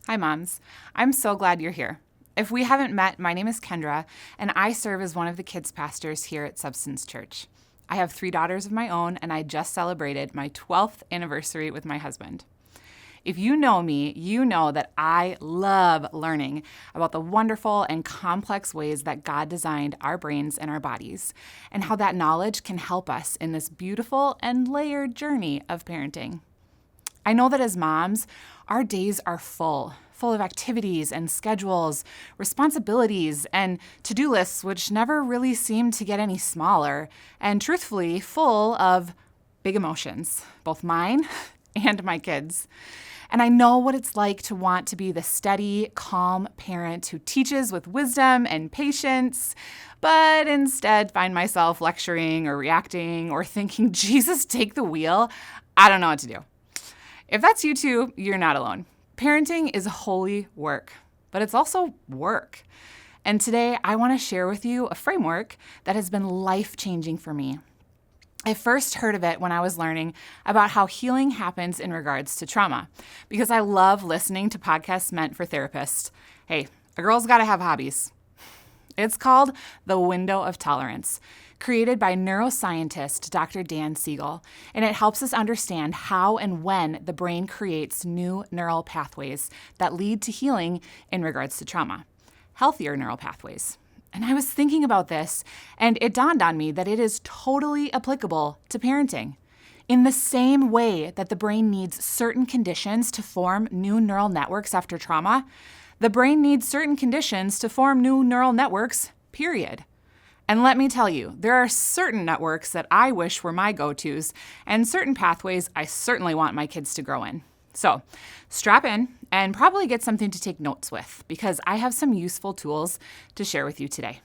Hi, moms. I'm so glad you're here. If we haven't met, my name is Kendra, and I serve as one of the kids pastors here at Substance Church. I have 3 daughters of my own, and I just celebrated my 12th anniversary with my husband. If you know me, you know that I love learning about the wonderful and complex ways that God designed our brains and our bodies, and how that knowledge can help us in this beautiful and layered journey of parenting. I know that as moms, our days are full of activities and schedules, responsibilities, and to-do lists, which never really seem to get any smaller, and truthfully, full of big emotions, both mine and my kids. And I know what it's like to want to be the steady, calm parent who teaches with wisdom and patience, but instead find myself lecturing or reacting or thinking, Jesus, take the wheel. I don't know what to do. If that's you too, you're not alone. Parenting is holy work, but it's also work. And today I want to share with you a framework that has been life-changing for me. I first heard of it when I was learning about how healing happens in regards to trauma, because I love listening to podcasts meant for therapists. Hey, a girl's got to have hobbies. It's called The Window of Tolerance, created by neuroscientist Dr. Dan Siegel, and it helps us understand how and when the brain creates new neural pathways that lead to healing in regards to trauma, healthier neural pathways. And I was thinking about this, and it dawned on me that it is totally applicable to parenting. In the same way that the brain needs certain conditions to form new neural networks after trauma, the brain needs certain conditions to form new neural networks, period. And let me tell you, there are certain networks that I wish were my go-tos, and certain pathways I certainly want my kids to grow in. So strap in and probably get something to take notes with, because I have some useful tools to share with you today.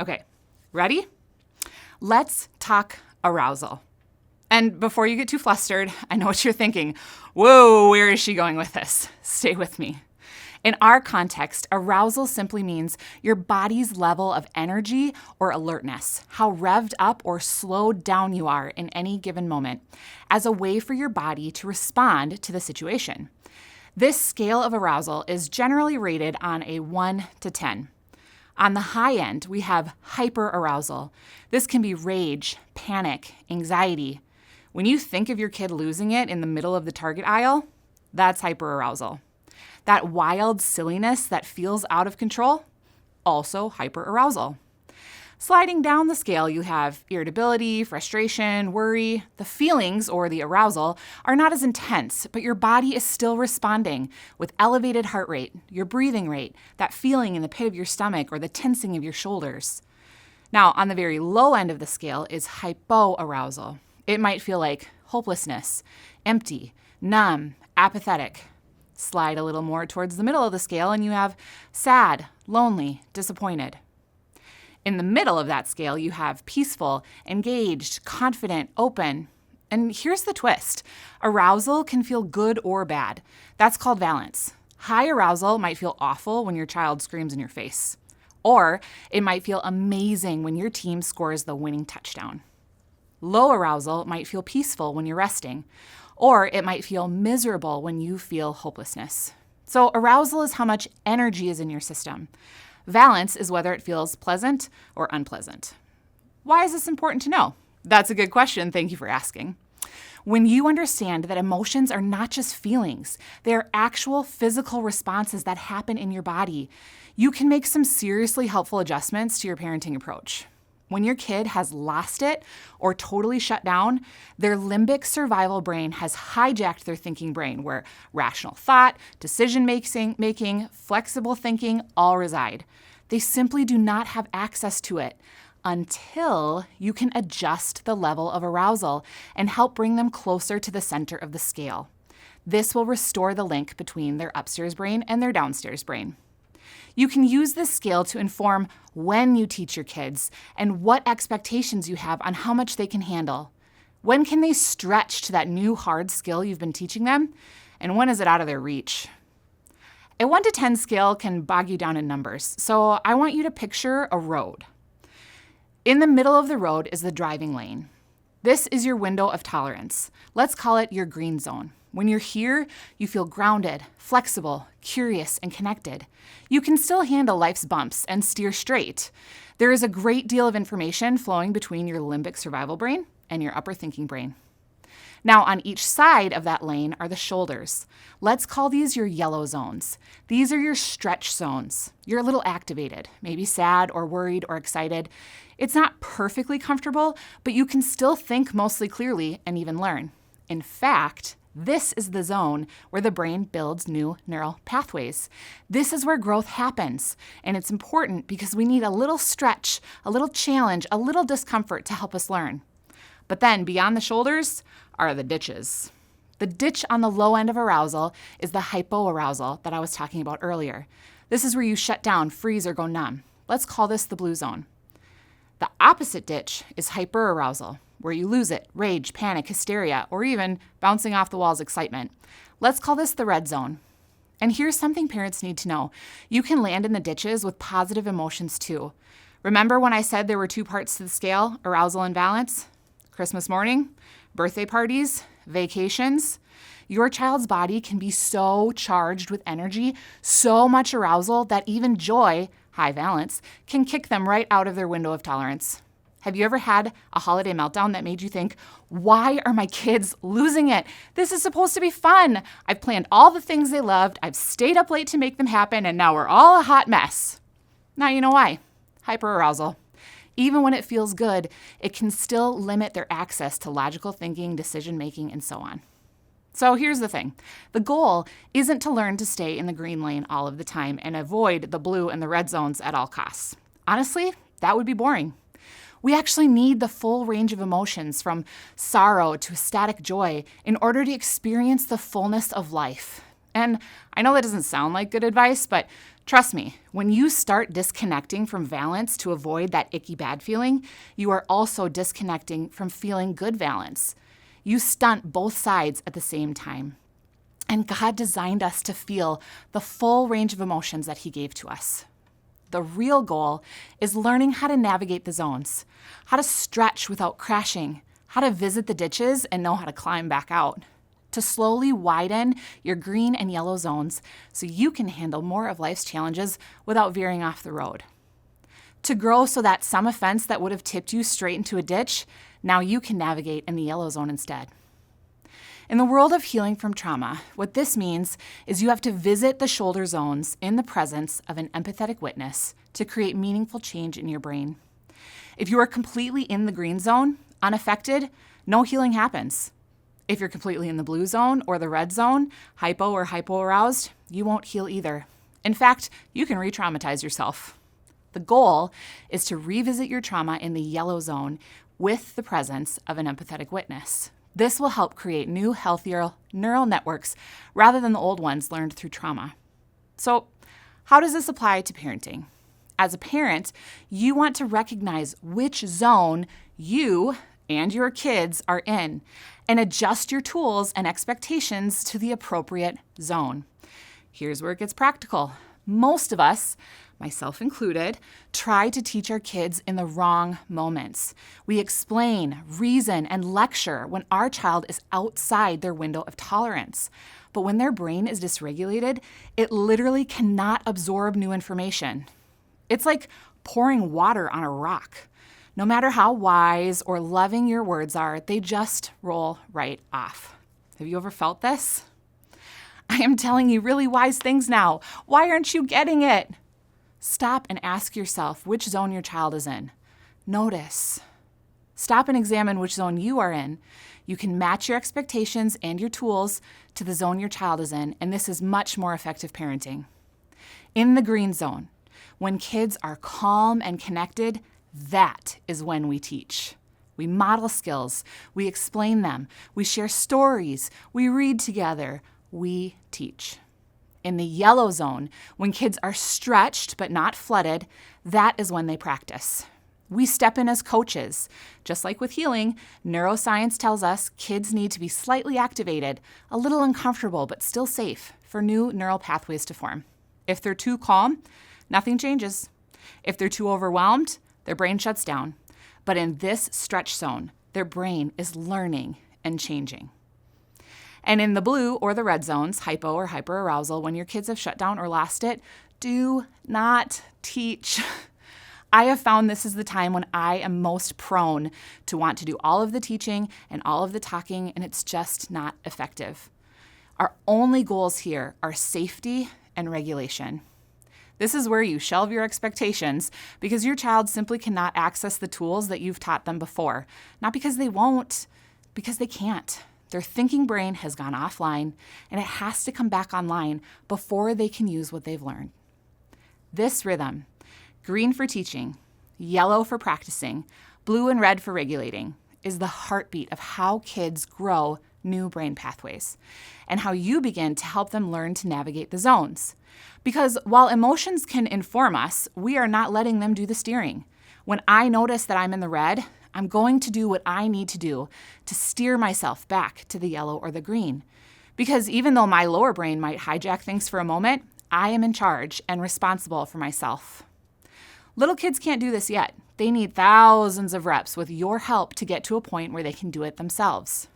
Okay, ready? Let's talk arousal. And before you get too flustered, I know what you're thinking. Whoa, where is she going with this? Stay with me. In our context, arousal simply means your body's level of energy or alertness, how revved up or slowed down you are in any given moment, as a way for your body to respond to the situation. This scale of arousal is generally rated on a 1 to 10. On the high end, we have hyperarousal. This can be rage, panic, anxiety. When you think of your kid losing it in the middle of the Target aisle, that's hyperarousal. That wild silliness that feels out of control, also hyperarousal. Sliding down the scale, you have irritability, frustration, worry. The feelings, or the arousal, are not as intense, but your body is still responding with elevated heart rate, your breathing rate, that feeling in the pit of your stomach or the tensing of your shoulders. Now, on the very low end of the scale is hypoarousal. It might feel like hopelessness, empty, numb, apathetic. Slide a little more towards the middle of the scale and you have sad, lonely, disappointed. In the middle of that scale, you have peaceful, engaged, confident, open. And here's the twist. Arousal can feel good or bad. That's called valence. High arousal might feel awful when your child screams in your face. Or it might feel amazing when your team scores the winning touchdown. Low arousal might feel peaceful when you're resting. Or it might feel miserable when you feel hopelessness. So arousal is how much energy is in your system. Valence is whether it feels pleasant or unpleasant. Why is this important to know? That's a good question. Thank you for asking. When you understand that emotions are not just feelings, they are actual physical responses that happen in your body, you can make some seriously helpful adjustments to your parenting approach. When your kid has lost it or totally shut down, their limbic survival brain has hijacked their thinking brain, where rational thought, decision-making, flexible thinking all reside. They simply do not have access to it until you can adjust the level of arousal and help bring them closer to the center of the scale. This will restore the link between their upstairs brain and their downstairs brain. You can use this scale to inform when you teach your kids and what expectations you have on how much they can handle. When can they stretch to that new hard skill you've been teaching them? And when is it out of their reach? A 1 to 10 scale can bog you down in numbers, so I want you to picture a road. In the middle of the road is the driving lane. This is your window of tolerance. Let's call it your green zone. When you're here, you feel grounded, flexible, curious, and connected. You can still handle life's bumps and steer straight. There is a great deal of information flowing between your limbic survival brain and your upper thinking brain. Now, on each side of that lane are the shoulders. Let's call these your yellow zones. These are your stretch zones. You're a little activated, maybe sad or worried or excited. It's not perfectly comfortable, but you can still think mostly clearly and even learn. In fact, this is the zone where the brain builds new neural pathways. This is where growth happens, and it's important because we need a little stretch, a little challenge, a little discomfort to help us learn. But then beyond the shoulders are the ditches. The ditch on the low end of arousal is the hypoarousal that I was talking about earlier. This is where you shut down, freeze, or go numb. Let's call this the blue zone. The opposite ditch is hyperarousal, where you lose it, rage, panic, hysteria, or even bouncing off the walls excitement. Let's call this the red zone. And here's something parents need to know. You can land in the ditches with positive emotions too. Remember when I said there were two parts to the scale, arousal and balance? Christmas morning, birthday parties, vacations. Your child's body can be so charged with energy, so much arousal that even joy, high valence, can kick them right out of their window of tolerance. Have you ever had a holiday meltdown that made you think, why are my kids losing it? This is supposed to be fun. I've planned all the things they loved. I've stayed up late to make them happen, and now we're all a hot mess. Now you know why. Hyperarousal. Even when it feels good, it can still limit their access to logical thinking, decision-making, and so on. So here's the thing. The goal isn't to learn to stay in the green lane all of the time and avoid the blue and the red zones at all costs. Honestly, that would be boring. We actually need the full range of emotions from sorrow to ecstatic joy in order to experience the fullness of life. And I know that doesn't sound like good advice, but trust me, when you start disconnecting from valence to avoid that icky bad feeling, you are also disconnecting from feeling good valence. You stunt both sides at the same time. And God designed us to feel the full range of emotions that He gave to us. The real goal is learning how to navigate the zones, how to stretch without crashing, how to visit the ditches and know how to climb back out, to slowly widen your green and yellow zones so you can handle more of life's challenges without veering off the road. To grow so that some offense that would have tipped you straight into a ditch, now you can navigate in the yellow zone instead. In the world of healing from trauma, what this means is you have to visit the shoulder zones in the presence of an empathetic witness to create meaningful change in your brain. If you are completely in the green zone, unaffected, no healing happens. If you're completely in the blue zone or the red zone, hypo or hypoaroused, you won't heal either. In fact, you can re-traumatize yourself. The goal is to revisit your trauma in the yellow zone with the presence of an empathetic witness. This will help create new, healthier neural networks rather than the old ones learned through trauma. So, how does this apply to parenting? As a parent, you want to recognize which zone you and your kids are in and adjust your tools and expectations to the appropriate zone. Here's where it gets practical. Most of us, myself included, try to teach our kids in the wrong moments. We explain, reason, and lecture when our child is outside their window of tolerance. But when their brain is dysregulated, it literally cannot absorb new information. It's like pouring water on a rock. No matter how wise or loving your words are, they just roll right off. Have you ever felt this? I am telling you really wise things now. Why aren't you getting it? Stop and ask yourself which zone your child is in. Notice. Stop and examine which zone you are in. You can match your expectations and your tools to the zone your child is in, and this is much more effective parenting. In the green zone, when kids are calm and connected, that is when we teach. We model skills, we explain them, we share stories, we read together, we teach. In the yellow zone, when kids are stretched but not flooded, that is when they practice. We step in as coaches. Just like with healing, neuroscience tells us kids need to be slightly activated, a little uncomfortable but still safe for new neural pathways to form. If they're too calm, nothing changes. If they're too overwhelmed, their brain shuts down. But in this stretch zone, their brain is learning and changing. And in the blue or the red zones, hypo or hyperarousal, when your kids have shut down or lost it, do not teach. I have found this is the time when I am most prone to want to do all of the teaching and all of the talking, and it's just not effective. Our only goals here are safety and regulation. This is where you shelve your expectations because your child simply cannot access the tools that you've taught them before. Not because they won't, because they can't. Their thinking brain has gone offline, and it has to come back online before they can use what they've learned. This rhythm, green for teaching, yellow for practicing, blue and red for regulating, is the heartbeat of how kids grow new brain pathways and how you begin to help them learn to navigate the zones. Because while emotions can inform us, we are not letting them do the steering. When I notice that I'm in the red, I'm going to do what I need to do to steer myself back to the yellow or the green. Because even though my lower brain might hijack things for a moment, I am in charge and responsible for myself. Little kids can't do this yet. They need thousands of reps with your help to get to a point where they can do it themselves.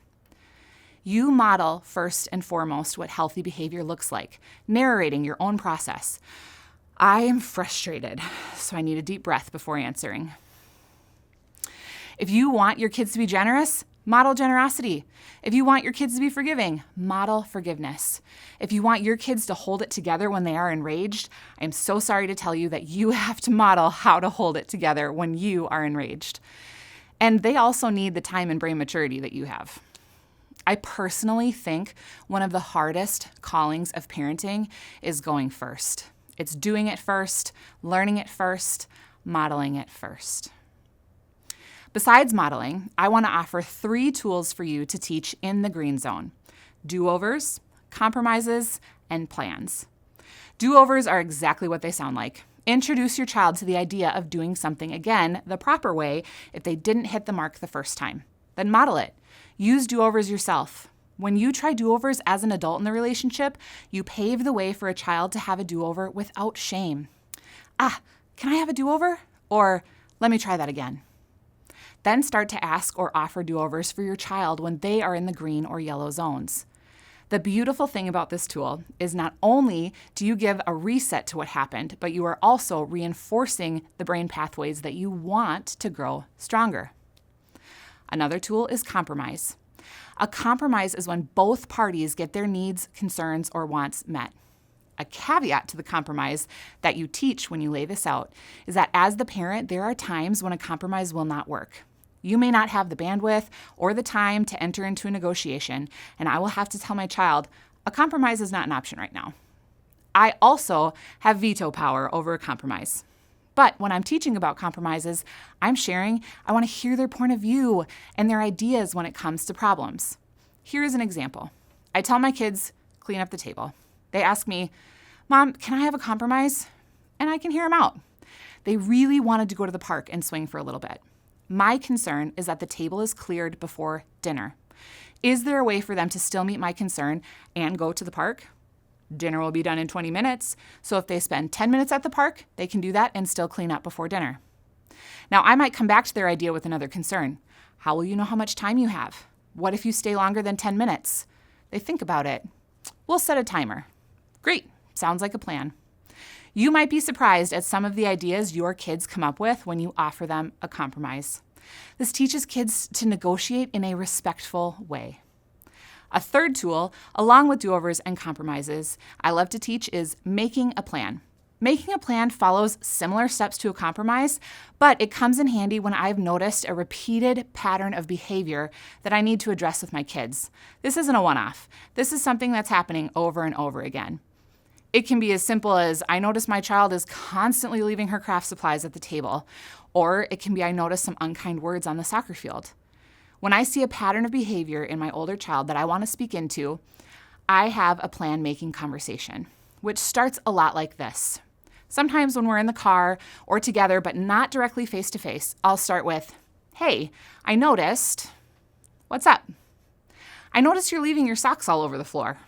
You model first and foremost what healthy behavior looks like, narrating your own process. I am frustrated, so I need a deep breath before answering. If you want your kids to be generous, model generosity. If you want your kids to be forgiving, model forgiveness. If you want your kids to hold it together when they are enraged, I'm so sorry to tell you that you have to model how to hold it together when you are enraged. And they also need the time and brain maturity that you have. I personally think one of the hardest callings of parenting is going first. It's doing it first, learning it first, modeling it first. Besides modeling, I want to offer 3 tools for you to teach in the green zone: do-overs, compromises, and plans. Do-overs are exactly what they sound like. Introduce your child to the idea of doing something again the proper way if they didn't hit the mark the first time. Then model it. Use do-overs yourself. When you try do-overs as an adult in the relationship, you pave the way for a child to have a do-over without shame. Can I have a do-over? Or let me try that again. Then start to ask or offer do-overs for your child when they are in the green or yellow zones. The beautiful thing about this tool is not only do you give a reset to what happened, but you are also reinforcing the brain pathways that you want to grow stronger. Another tool is compromise. A compromise is when both parties get their needs, concerns, or wants met. A caveat to the compromise that you teach when you lay this out is that as the parent, there are times when a compromise will not work. You may not have the bandwidth or the time to enter into a negotiation, and I will have to tell my child, a compromise is not an option right now. I also have veto power over a compromise. But when I'm teaching about compromises, I'm sharing, I want to hear their point of view and their ideas when it comes to problems. Here is an example. I tell my kids, clean up the table. They ask me, Mom, can I have a compromise? And I can hear them out. They really wanted to go to the park and swing for a little bit. My concern is that the table is cleared before dinner. Is there a way for them to still meet my concern and go to the park? Dinner will be done in 20 minutes, so if they spend 10 minutes at the park, they can do that and still clean up before dinner. Now, I might come back to their idea with another concern. How will you know how much time you have? What if you stay longer than 10 minutes? They think about it. We'll set a timer. Great, sounds like a plan. You might be surprised at some of the ideas your kids come up with when you offer them a compromise. This teaches kids to negotiate in a respectful way. A third tool, along with do-overs and compromises, I love to teach is making a plan. Making a plan follows similar steps to a compromise, but it comes in handy when I've noticed a repeated pattern of behavior that I need to address with my kids. This isn't a one-off. This is something that's happening over and over again. It can be as simple as I notice my child is constantly leaving her craft supplies at the table, or it can be I notice some unkind words on the soccer field. When I see a pattern of behavior in my older child that I want to speak into, I have a plan-making conversation, which starts a lot like this. Sometimes when we're in the car or together, but not directly face-to-face, I'll start with, hey, I noticed, what's up? I noticed you're leaving your socks all over the floor.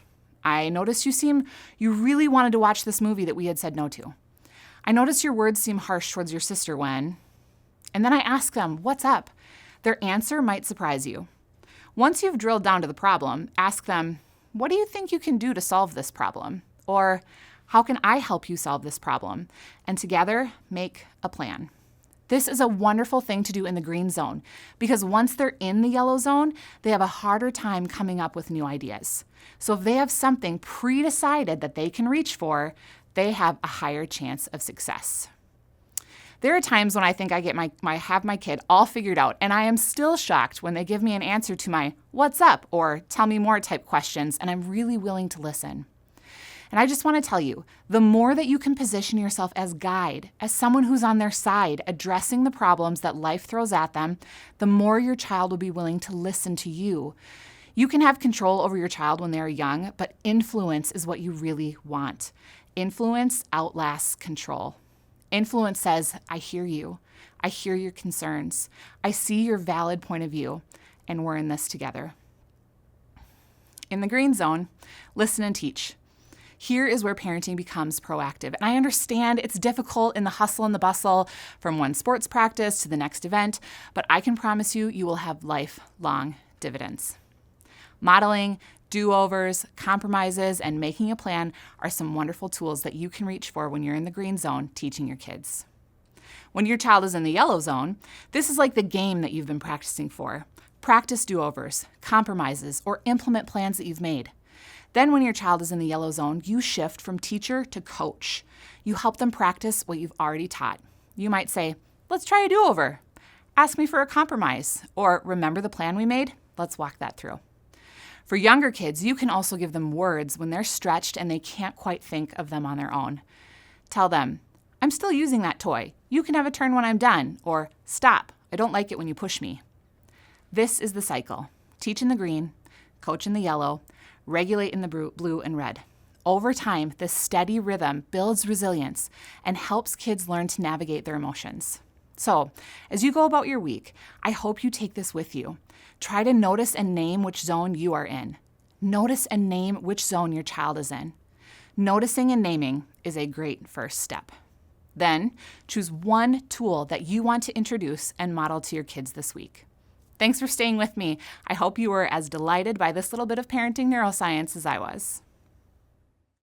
I noticed you really wanted to watch this movie that we had said no to. I noticed your words seem harsh towards your sister when... And then I ask them, what's up? Their answer might surprise you. Once you've drilled down to the problem, ask them, what do you think you can do to solve this problem? Or how can I help you solve this problem? And together, make a plan. This is a wonderful thing to do in the green zone because once they're in the yellow zone, they have a harder time coming up with new ideas. So if they have something pre-decided that they can reach for, they have a higher chance of success. There are times when I think I have my kid all figured out, and I am still shocked when they give me an answer to my "what's up?" or "tell me more" type questions, and I'm really willing to listen. And I just want to tell you, the more that you can position yourself as guide, as someone who's on their side, addressing the problems that life throws at them, the more your child will be willing to listen to you. You can have control over your child when they're young, but influence is what you really want. Influence outlasts control. Influence says, I hear you. I hear your concerns. I see your valid point of view, and we're in this together. In the green zone, listen and teach. Here is where parenting becomes proactive. And I understand it's difficult in the hustle and the bustle from one sports practice to the next event, but I can promise you, you will have lifelong dividends. Modeling, do-overs, compromises, and making a plan are some wonderful tools that you can reach for when you're in the green zone teaching your kids. When your child is in the yellow zone, this is like the game that you've been practicing for. Practice do-overs, compromises, or implement plans that you've made. Then when your child is in the yellow zone, you shift from teacher to coach. You help them practice what you've already taught. You might say, let's try a do-over. Ask me for a compromise. Or remember the plan we made? Let's walk that through. For younger kids, you can also give them words when they're stretched and they can't quite think of them on their own. Tell them, I'm still using that toy. You can have a turn when I'm done. Or stop, I don't like it when you push me. This is the cycle. Teach in the green, coach in the yellow, regulate in the blue and red. Over time, this steady rhythm builds resilience and helps kids learn to navigate their emotions. So, as you go about your week, I hope you take this with you. Try to notice and name which zone you are in. Notice and name which zone your child is in. Noticing and naming is a great first step. Then, choose one tool that you want to introduce and model to your kids this week. Thanks for staying with me. I hope you were as delighted by this little bit of parenting neuroscience as I was.